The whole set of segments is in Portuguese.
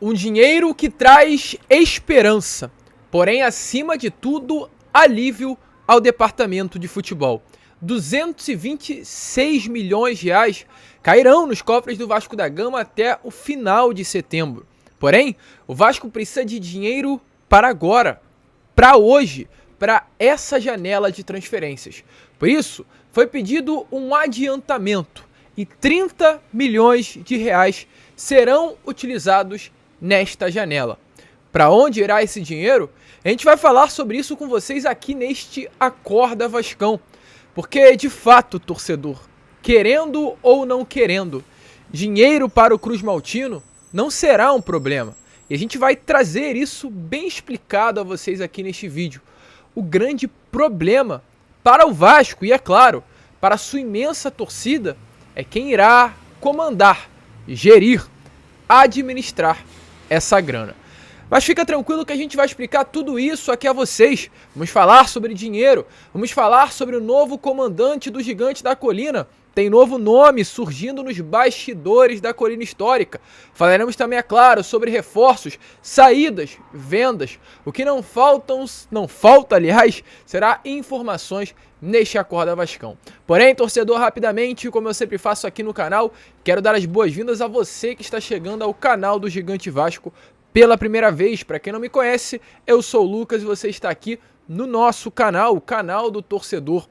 Um dinheiro que traz esperança, porém, acima de tudo, alívio ao departamento de futebol. 226 milhões de reais cairão nos cofres do Vasco da Gama até o final de setembro. Porém, o Vasco precisa de dinheiro para agora, para hoje, para essa janela de transferências. Por isso, foi pedido um adiantamento e 30 milhões de reais serão utilizados nesta janela. Para onde irá esse dinheiro? A gente vai falar sobre isso com vocês aqui neste Acorda Vascão. Porque, de fato, torcedor, querendo ou não querendo, dinheiro para o Cruz Maltino não será um problema. E a gente vai trazer isso bem explicado a vocês aqui neste vídeo. O grande problema para o Vasco, e é claro, para a sua imensa torcida, é quem irá comandar, gerir, administrar essa grana. Mas fica tranquilo que a gente vai explicar tudo isso aqui a vocês. Vamos falar sobre dinheiro, vamos falar sobre o novo comandante do Gigante da Colina. Tem novo nome surgindo nos bastidores da Colina Histórica. Falaremos também, é claro, sobre reforços, saídas, vendas. O que não falta, aliás, será informações neste Acorda Vascão. Porém, torcedor, rapidamente, como eu sempre faço aqui no canal, quero dar as boas-vindas a você que está chegando ao canal do Gigante Vasco pela primeira vez. Para quem não me conhece, eu sou o Lucas e você está aqui no nosso canal, o canal do torcedor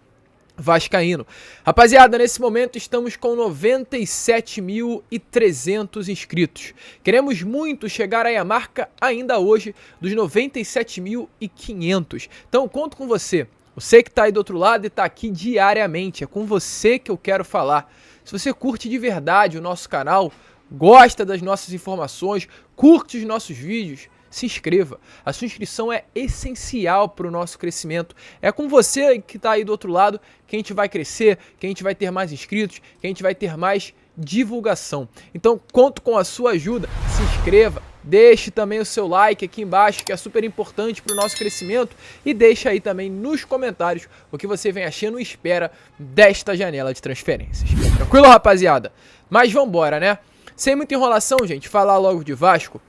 vascaíno. Rapaziada, nesse momento estamos com 97.300 inscritos. Queremos muito chegar aí à marca ainda hoje dos 97.500. Então conto com você. Você que está aí do outro lado e está aqui diariamente. É com você que eu quero falar. Se você curte de verdade o nosso canal, gosta das nossas informações, curte os nossos vídeos, se inscreva. A sua inscrição é essencial para o nosso crescimento. É com você que está aí do outro lado que a gente vai crescer, que a gente vai ter mais inscritos, que a gente vai ter mais divulgação. Então, conto com a sua ajuda. Se inscreva, deixe também o seu like aqui embaixo, que é super importante para o nosso crescimento. E deixe aí também nos comentários o que você vem achando e espera desta janela de transferências. Tranquilo, rapaziada? Mas vambora, né? Sem muita enrolação, gente, falar logo de Vasco.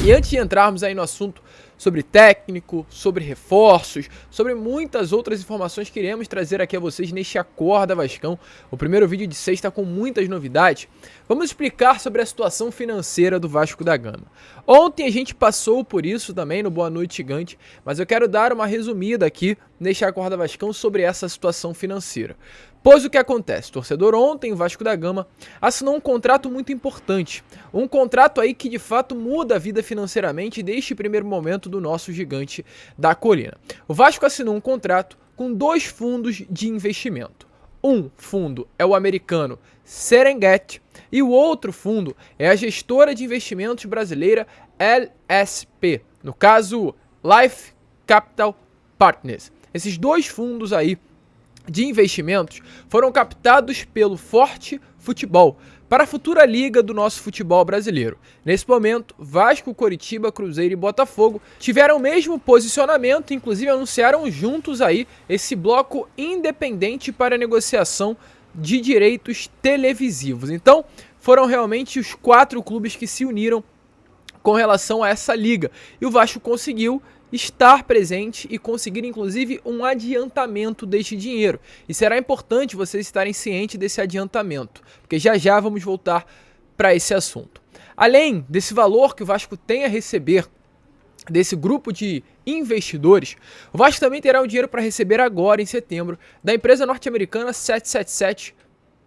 E antes de entrarmos aí no assunto sobre técnico, sobre reforços, sobre muitas outras informações que iremos trazer aqui a vocês neste Acorda Vascão, o primeiro vídeo de sexta com muitas novidades, vamos explicar sobre a situação financeira do Vasco da Gama. Ontem a gente passou por isso também no Boa Noite Gigante, mas eu quero dar uma resumida aqui neste Acorda Vascão sobre essa situação financeira. Pois o que acontece? Torcedor, ontem o Vasco da Gama assinou um contrato muito importante. Um contrato aí que de fato muda a vida financeiramente desde o primeiro momento do nosso Gigante da Colina. O Vasco assinou um contrato com dois fundos de investimento. Um fundo é o americano Serengeti e o outro fundo é a gestora de investimentos brasileira LSP, no caso Life Capital Partners. Esses dois fundos aí de investimentos foram captados pelo Forte Futebol para a futura liga do nosso futebol brasileiro. Nesse momento, Vasco, Coritiba, Cruzeiro e Botafogo tiveram o mesmo posicionamento, inclusive anunciaram juntos aí esse bloco independente para negociação de direitos televisivos. Então, foram realmente os 4 clubes que se uniram com relação a essa liga. E o Vasco conseguiu estar presente e conseguir inclusive um adiantamento deste dinheiro. E será importante vocês estarem cientes desse adiantamento, porque já já vamos voltar para esse assunto. Além desse valor que o Vasco tem a receber desse grupo de investidores, o Vasco também terá o dinheiro para receber agora em setembro da empresa norte-americana 777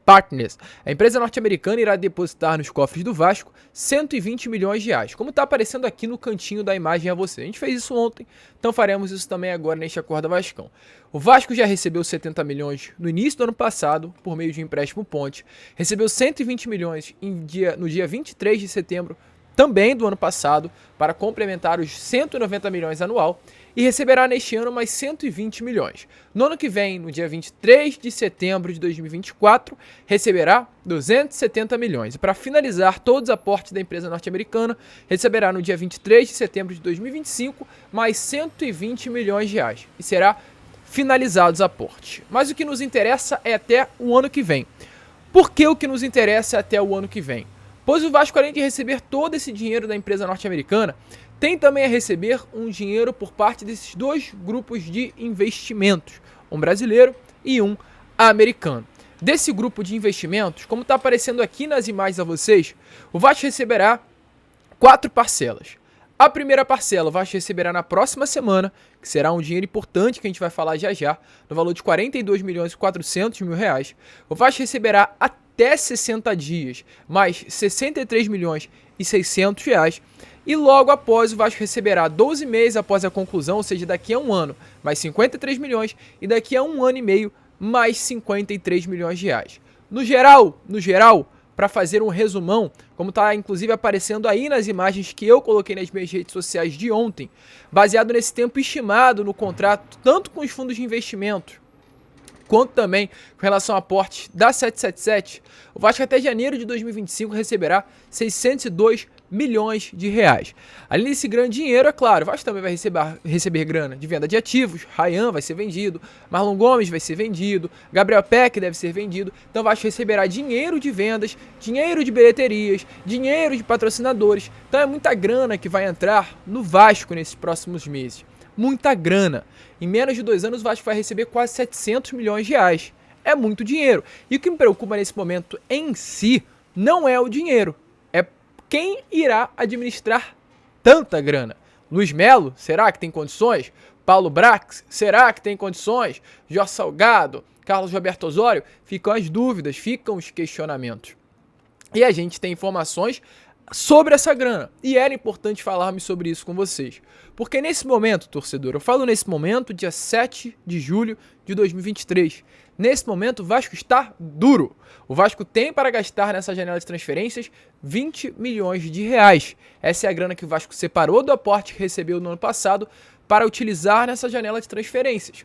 Partners. A empresa norte-americana irá depositar nos cofres do Vasco 120 milhões de reais, como está aparecendo aqui no cantinho da imagem a você. A gente fez isso ontem, então faremos isso também agora neste Acorda Vascão. O Vasco já recebeu 70 milhões no início do ano passado, por meio de empréstimo ponte, recebeu 120 milhões no dia 23 de setembro, também do ano passado, para complementar os 190 milhões anual, e receberá neste ano mais 120 milhões. No ano que vem, no dia 23 de setembro de 2024, receberá 270 milhões. E para finalizar todos os aportes da empresa norte-americana, receberá no dia 23 de setembro de 2025 mais 120 milhões de reais. E será finalizados os aportes. Mas o que nos interessa é até o ano que vem. Por que o que nos interessa é até o ano que vem? Pois o Vasco, além de receber todo esse dinheiro da empresa norte-americana, tem também a receber um dinheiro por parte desses dois grupos de investimentos, um brasileiro e um americano. Desse grupo de investimentos, como está aparecendo aqui nas imagens a vocês, o Vasco receberá 4 parcelas. A primeira parcela o Vasco receberá na próxima semana, que será um dinheiro importante que a gente vai falar já já, no valor de 42 milhões e 400 mil reais. O Vasco receberá até 60 dias, mais 63 milhões e 600 reais. E logo após o Vasco receberá 12 meses após a conclusão, ou seja, daqui a um ano, mais 53 milhões, e daqui a um ano e meio, mais 53 milhões de reais. No geral, para fazer um resumão, como está inclusive aparecendo aí nas imagens que eu coloquei nas minhas redes sociais de ontem, baseado nesse tempo estimado no contrato, tanto com os fundos de investimento, quanto também com relação a aportes da 777, o Vasco até janeiro de 2025 receberá 602 milhões de reais. Além desse grande dinheiro, é claro, o Vasco também vai receber grana de venda de ativos. Ryan vai ser vendido, Marlon Gomes vai ser vendido, Gabriel Peck deve ser vendido. Então o Vasco receberá dinheiro de vendas, dinheiro de bilheterias, dinheiro de patrocinadores. Então é muita grana que vai entrar no Vasco nesses próximos meses. Muita grana. Em menos de 2 anos o Vasco vai receber quase 700 milhões de reais. É muito dinheiro. E o que me preocupa nesse momento em si não é o dinheiro. É quem irá administrar tanta grana. Luiz Melo, será que tem condições? Paulo Brax, será que tem condições? Jorge Salgado, Carlos Roberto Osório? Ficam as dúvidas, ficam os questionamentos. E a gente tem informações sobre essa grana. E era importante falarmos sobre isso com vocês. Porque nesse momento, torcedor, eu falo nesse momento, dia 7 de julho de 2023. Nesse momento, o Vasco está duro. O Vasco tem para gastar nessa janela de transferências 20 milhões de reais. Essa é a grana que o Vasco separou do aporte que recebeu no ano passado para utilizar nessa janela de transferências.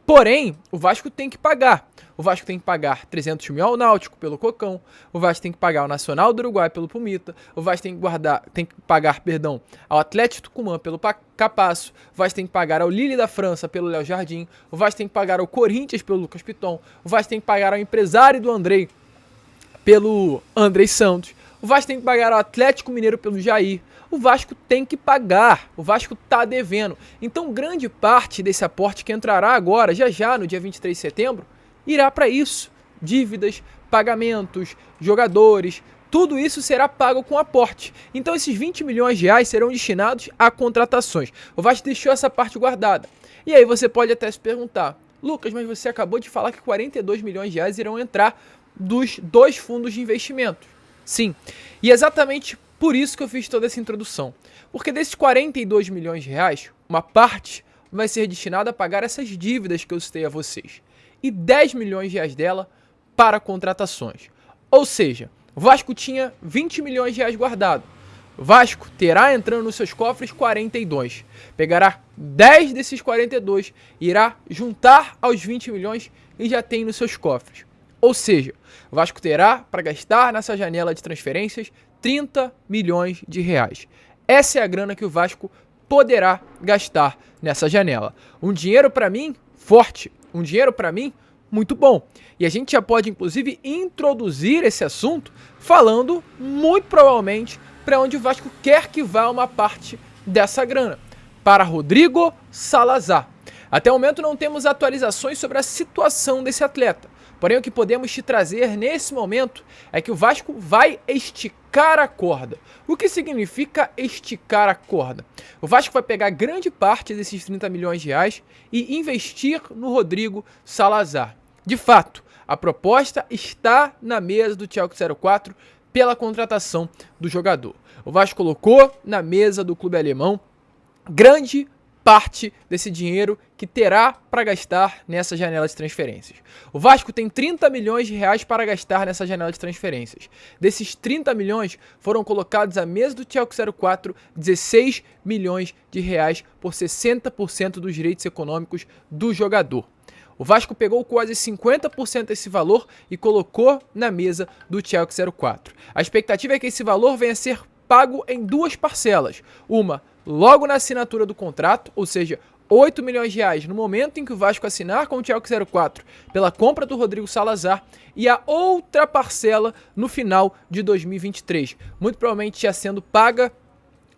Porém, o Vasco tem que pagar. O Vasco tem que pagar 300 mil ao Náutico pelo Cocão. O Vasco tem que pagar ao Nacional do Uruguai pelo Pumita. O Vasco tem que pagar ao Atlético Tucumã pelo Capasso. O Vasco tem que pagar ao Lille da França pelo Léo Jardim. O Vasco tem que pagar ao Corinthians pelo Lucas Piton. O Vasco tem que pagar ao empresário do Andrei pelo Andrei Santos. O Vasco tem que pagar ao Atlético Mineiro pelo Jair. O Vasco tem que pagar, o Vasco tá devendo. Então grande parte desse aporte que entrará agora, já no dia 23 de setembro, irá para isso. Dívidas, pagamentos, jogadores, tudo isso será pago com aporte. Então esses 20 milhões de reais serão destinados a contratações. O Vasco deixou essa parte guardada. E aí você pode até se perguntar, Lucas, mas você acabou de falar que 42 milhões de reais irão entrar dos 2 fundos de investimento. Sim, e exatamente por isso que eu fiz toda essa introdução. Porque desses 42 milhões de reais, uma parte vai ser destinada a pagar essas dívidas que eu citei a vocês. E 10 milhões de reais dela para contratações. Ou seja, o Vasco tinha 20 milhões de reais guardado. O Vasco terá entrando nos seus cofres 42. Pegará 10 desses 42, irá juntar aos 20 milhões e já tem nos seus cofres. Ou seja, o Vasco terá para gastar nessa janela de transferências 30 milhões de reais. Essa é a grana que o Vasco poderá gastar nessa janela. Um dinheiro para mim forte, um dinheiro para mim muito bom. E a gente já pode inclusive introduzir esse assunto falando muito provavelmente para onde o Vasco quer que vá uma parte dessa grana. Para Rodrigo Salazar. Até o momento não temos atualizações sobre a situação desse atleta. Porém, o que podemos te trazer nesse momento é que o Vasco vai esticar a corda. O que significa esticar a corda? O Vasco vai pegar grande parte desses 30 milhões de reais e investir no Rodrigo Salazar. De fato, a proposta está na mesa do Schalke 04 pela contratação do jogador. O Vasco colocou na mesa do clube alemão grande parte desse dinheiro que terá para gastar nessa janela de transferências. O Vasco tem 30 milhões de reais para gastar nessa janela de transferências. Desses 30 milhões foram colocados à mesa do Schalke 04 16 milhões de reais por 60% dos direitos econômicos do jogador. O Vasco pegou quase 50% desse valor e colocou na mesa do Schalke 04. A expectativa é que esse valor venha a ser pago em 2 parcelas. Uma logo na assinatura do contrato, ou seja, 8 milhões de reais no momento em que o Vasco assinar com o Schalke 04 pela compra do Rodrigo Salazar e a outra parcela no final de 2023, muito provavelmente já sendo paga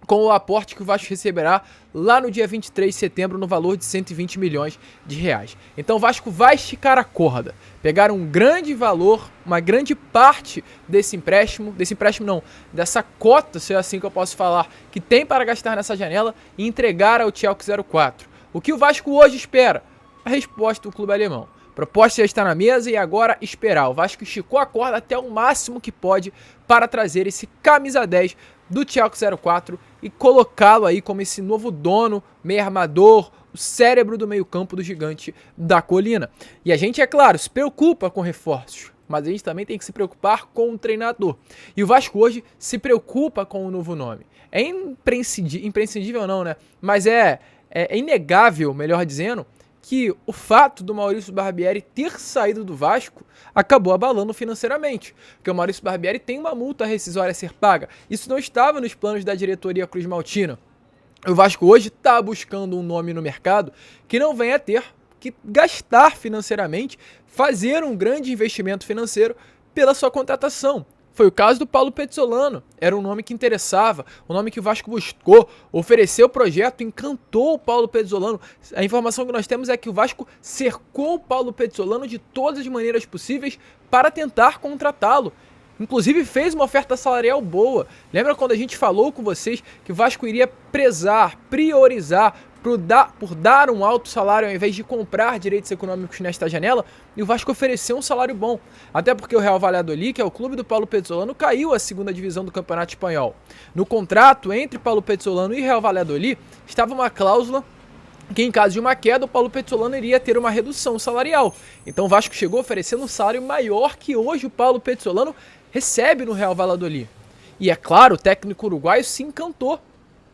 com o aporte que o Vasco receberá lá no dia 23 de setembro no valor de 120 milhões de reais. Então o Vasco vai esticar a corda, pegar um grande valor, uma grande parte dessa cota, se é assim que eu posso falar, que tem para gastar nessa janela e entregar ao Schalke 04. O que o Vasco hoje espera? A resposta do clube alemão. A proposta já está na mesa e agora esperar. O Vasco esticou a corda até o máximo que pode para trazer esse camisa 10 do Schalke 04 e colocá-lo aí como esse novo dono, meio armador, o cérebro do meio campo do gigante da colina. E a gente, é claro, se preocupa com reforços, mas a gente também tem que se preocupar com o treinador. E o Vasco hoje se preocupa com o novo nome. É imprescindível não, né? Mas é inegável, melhor dizendo, que o fato do Maurício Barbieri ter saído do Vasco acabou abalando financeiramente, porque o Maurício Barbieri tem uma multa rescisória a ser paga. Isso não estava nos planos da diretoria Cruz Maltina. O Vasco hoje está buscando um nome no mercado que não venha a ter que gastar financeiramente, fazer um grande investimento financeiro pela sua contratação. Foi o caso do Paulo Pezzolano, era um nome que interessava, um nome que o Vasco buscou, ofereceu o projeto, encantou o Paulo Pezzolano. A informação que nós temos é que o Vasco cercou o Paulo Pezzolano de todas as maneiras possíveis para tentar contratá-lo. Inclusive fez uma oferta salarial boa. Lembra quando a gente falou com vocês que o Vasco iria priorizar por dar um alto salário ao invés de comprar direitos econômicos nesta janela? E o Vasco ofereceu um salário bom. Até porque o Real Valladolid, que é o clube do Paulo Pezzolano, caiu à segunda divisão do Campeonato Espanhol. No contrato entre Paulo Pezzolano e Real Valladolid estava uma cláusula que em caso de uma queda, o Paulo Pezzolano iria ter uma redução salarial. Então o Vasco chegou oferecendo um salário maior que hoje o Paulo Pezzolano recebe no Real Valladolid. E é claro, o técnico uruguaio se encantou.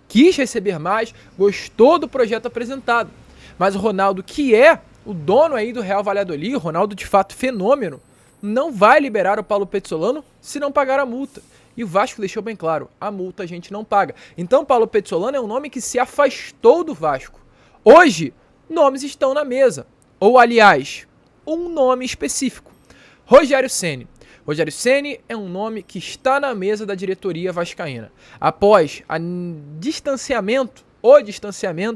Quis receber mais, gostou do projeto apresentado. Mas o Ronaldo, que é o dono aí do Real Valladolid, o Ronaldo de fato fenômeno, não vai liberar o Paulo Pezzolano se não pagar a multa. E o Vasco deixou bem claro, a multa a gente não paga. Então Paulo Pezzolano é um nome que se afastou do Vasco. Hoje, nomes estão na mesa. Ou, aliás, um nome específico. Rogério Ceni. Rogério Ceni é um nome que está na mesa da diretoria vascaína. Após o distanciamento,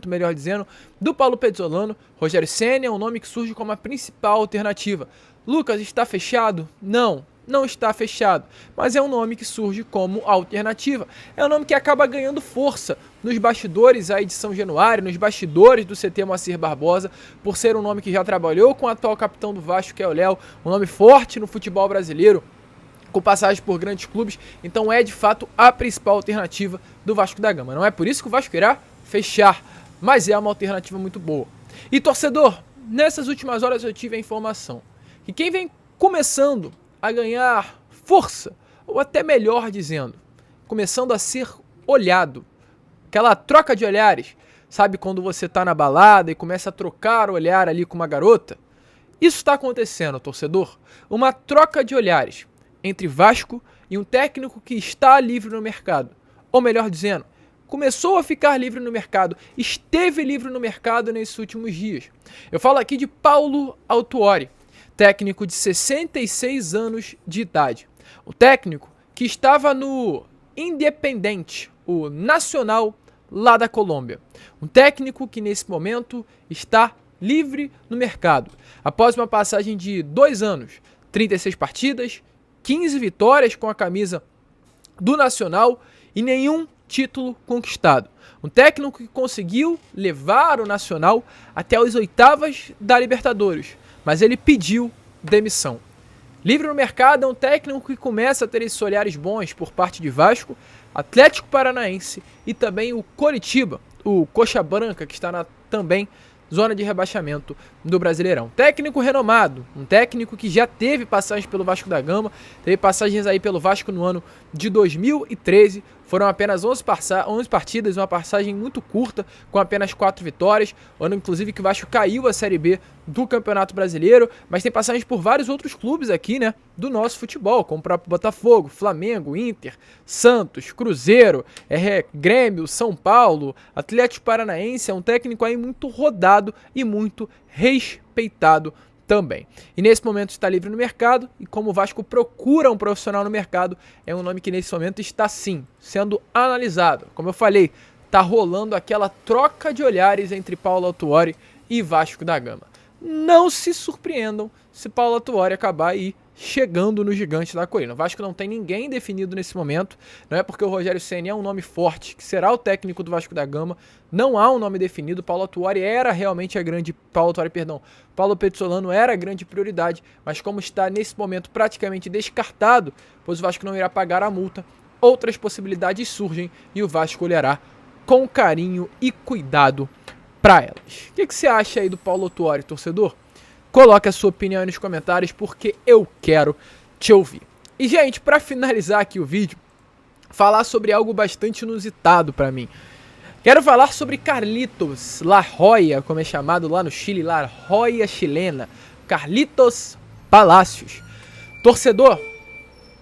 melhor dizendo, do Paulo Pezzolano, Rogério Ceni é um nome que surge como a principal alternativa. Lucas, está fechado? Não está fechado, mas é um nome que surge como alternativa. É um nome que acaba ganhando força nos bastidores aí de São Januário, nos bastidores do CT Moacir Barbosa, por ser um nome que já trabalhou com o atual capitão do Vasco, que é o Léo, um nome forte no futebol brasileiro, com passagem por grandes clubes, então é de fato a principal alternativa do Vasco da Gama. Não é por isso que o Vasco irá fechar, mas é uma alternativa muito boa. E torcedor, nessas últimas horas eu tive a informação que quem vem começando a ganhar força, ou até melhor dizendo, começando a ser olhado, aquela troca de olhares, sabe quando você tá na balada e começa a trocar o olhar ali com uma garota? Isso está acontecendo, torcedor, uma troca de olhares entre Vasco e um técnico que está livre no mercado, ou melhor dizendo, começou a ficar livre no mercado, esteve livre no mercado nesses últimos dias. Eu falo aqui de Paulo Autuori, técnico de 66 anos de idade. O técnico que estava no Independente, o Nacional lá da Colômbia. Um técnico que nesse momento está livre no mercado. Após uma passagem de 2 anos, 36 partidas, 15 vitórias com a camisa do Nacional e nenhum título conquistado. Um técnico que conseguiu levar o Nacional até as oitavas da Libertadores, mas ele pediu demissão. Livre no mercado é um técnico que começa a ter esses olhares bons por parte de Vasco, Atlético Paranaense e também o Coritiba, o Coxa Branca, que está na também zona de rebaixamento do Brasileirão. Técnico renomado, um técnico que já teve passagens pelo Vasco da Gama, teve passagens aí pelo Vasco no ano de 2013, Foram apenas 11 partidas, uma passagem muito curta, com apenas 4 vitórias. Ano, inclusive, que o Vasco caiu a Série B do Campeonato Brasileiro, mas tem passagens por vários outros clubes aqui, né, do nosso futebol, como o próprio Botafogo, Flamengo, Inter, Santos, Cruzeiro, Grêmio, São Paulo, Atlético Paranaense. É um técnico aí muito rodado e muito respeitado também. E nesse momento está livre no mercado, e como o Vasco procura um profissional no mercado, é um nome que nesse momento está sim sendo analisado. Como eu falei, está rolando aquela troca de olhares entre Paulo Autuori e Vasco da Gama. Não se surpreendam se Paulo Autuori acabar aí chegando no Gigante da Colina. O Vasco não tem ninguém definido nesse momento, não é porque o Rogério Ceni é um nome forte, que será o técnico do Vasco da Gama, não há um nome definido. Paulo Autuori era realmente Paulo Pezzolano era a grande prioridade, mas como está nesse momento praticamente descartado, pois o Vasco não irá pagar a multa, outras possibilidades surgem e o Vasco olhará com carinho e cuidado para elas. O que você acha aí do Paulo Autuori, torcedor? Coloque a sua opinião aí nos comentários, porque eu quero te ouvir. E, gente, para finalizar aqui o vídeo, falar sobre algo bastante inusitado para mim. Quero falar sobre Carlitos La Roya, como é chamado lá no Chile, La Roya chilena. Carlitos Palacios. Torcedor,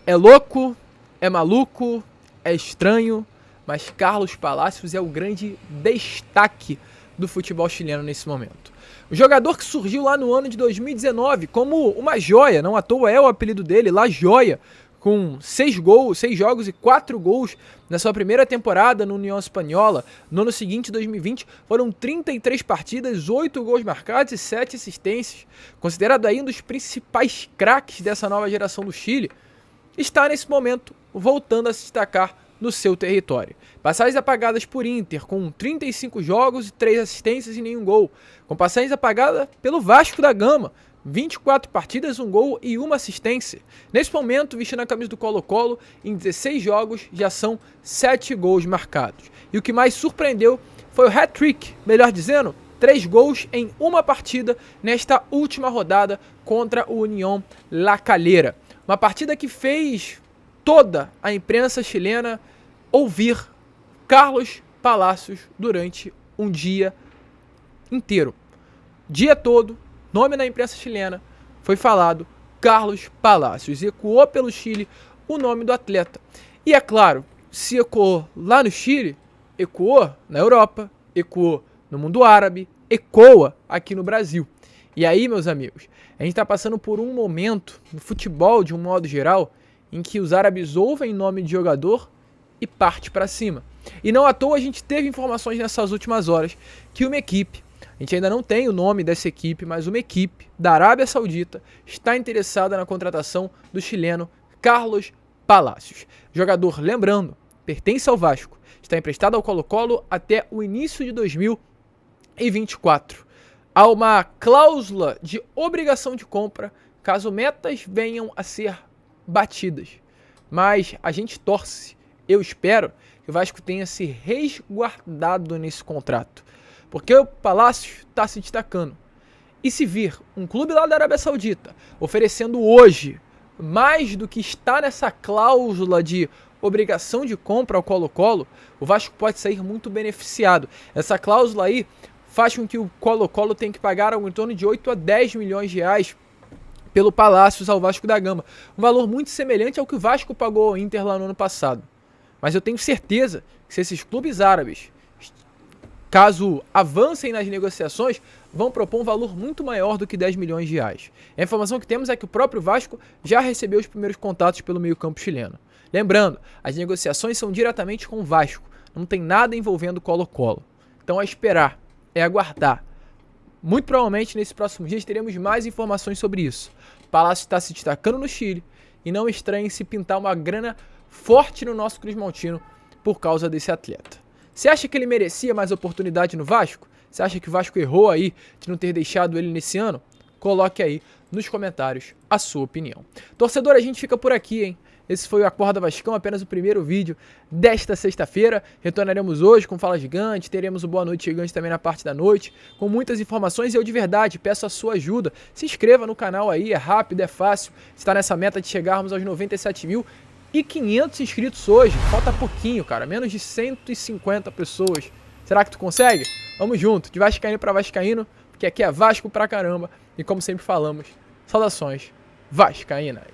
é louco, é maluco, é estranho, mas Carlos Palacios é o grande destaque do futebol chileno nesse momento. O jogador que surgiu lá no ano de 2019 como uma joia, não à toa é o apelido dele, La Joia, com 6 jogos e 4 gols na sua primeira temporada no União Espanhola. No ano seguinte, 2020, foram 33 partidas, 8 gols marcados e 7 assistências. Considerado aí um dos principais craques dessa nova geração do Chile, está nesse momento voltando a se destacar no seu território. Passagens apagadas por Inter, com 35 jogos e 3 assistências e nenhum gol. Com passagens apagadas pelo Vasco da Gama, 24 partidas, 1 gol e 1 assistência. Nesse momento, vestindo a camisa do Colo-Colo, em 16 jogos já são 7 gols marcados. E o que mais surpreendeu foi o hat-trick, melhor dizendo, 3 gols em uma partida nesta última rodada contra o União La Calera. Uma partida que fez toda a imprensa chilena ouvir Carlos Palacios durante um dia inteiro. Dia todo, nome na imprensa chilena, foi falado Carlos Palacios. Ecoou pelo Chile o nome do atleta. E é claro, se ecoou lá no Chile, ecoou na Europa, ecoou no mundo árabe, ecoa aqui no Brasil. E aí, meus amigos, a gente está passando por um momento no futebol, de um modo geral, em que os árabes ouvem nome de jogador e parte para cima. E não à toa a gente teve informações nessas últimas horas que uma equipe, a gente ainda não tem o nome dessa equipe, mas uma equipe da Arábia Saudita está interessada na contratação do chileno Carlos Palacios. Jogador, lembrando, pertence ao Vasco, está emprestado ao Colo-Colo até o início de 2024. Há uma cláusula de obrigação de compra caso metas venham a ser batidas. Mas a gente torce, eu espero que o Vasco tenha se resguardado nesse contrato. Porque o Palacios está se destacando. E se vir um clube lá da Arábia Saudita oferecendo hoje mais do que está nessa cláusula de obrigação de compra ao Colo-Colo, o Vasco pode sair muito beneficiado. Essa cláusula aí faz com que o Colo-Colo tenha que pagar algo em torno de 8 a 10 milhões de reais pelo Palacios ao Vasco da Gama. Um valor muito semelhante ao que o Vasco pagou ao Inter lá no ano passado. Mas eu tenho certeza que se esses clubes árabes, caso avancem nas negociações, vão propor um valor muito maior do que 10 milhões de reais. A informação que temos é que o próprio Vasco já recebeu os primeiros contatos pelo meio-campo chileno. Lembrando, as negociações são diretamente com o Vasco, não tem nada envolvendo o Colo-Colo. Então é esperar, é aguardar. Muito provavelmente nesses próximos dias teremos mais informações sobre isso. O Palácio está se destacando no Chile e não estranhe se pintar uma grana forte no nosso Cruz Maltino por causa desse atleta. Você acha que ele merecia mais oportunidade no Vasco? Você acha que o Vasco errou aí de não ter deixado ele nesse ano? Coloque aí nos comentários a sua opinião. Torcedor, a gente fica por aqui, hein? Esse foi o Acorda Vascão, apenas o primeiro vídeo desta sexta-feira. Retornaremos hoje com Fala Gigante, teremos o Boa Noite Gigante também na parte da noite, com muitas informações e eu de verdade peço a sua ajuda. Se inscreva no canal aí, é rápido, é fácil, está nessa meta de chegarmos aos 97 mil. 500 inscritos hoje. Falta pouquinho, cara. Menos de 150 pessoas. Será que tu consegue? Vamos junto, de vascaíno pra vascaíno, porque aqui é Vasco pra caramba. E como sempre falamos, saudações vascaínas.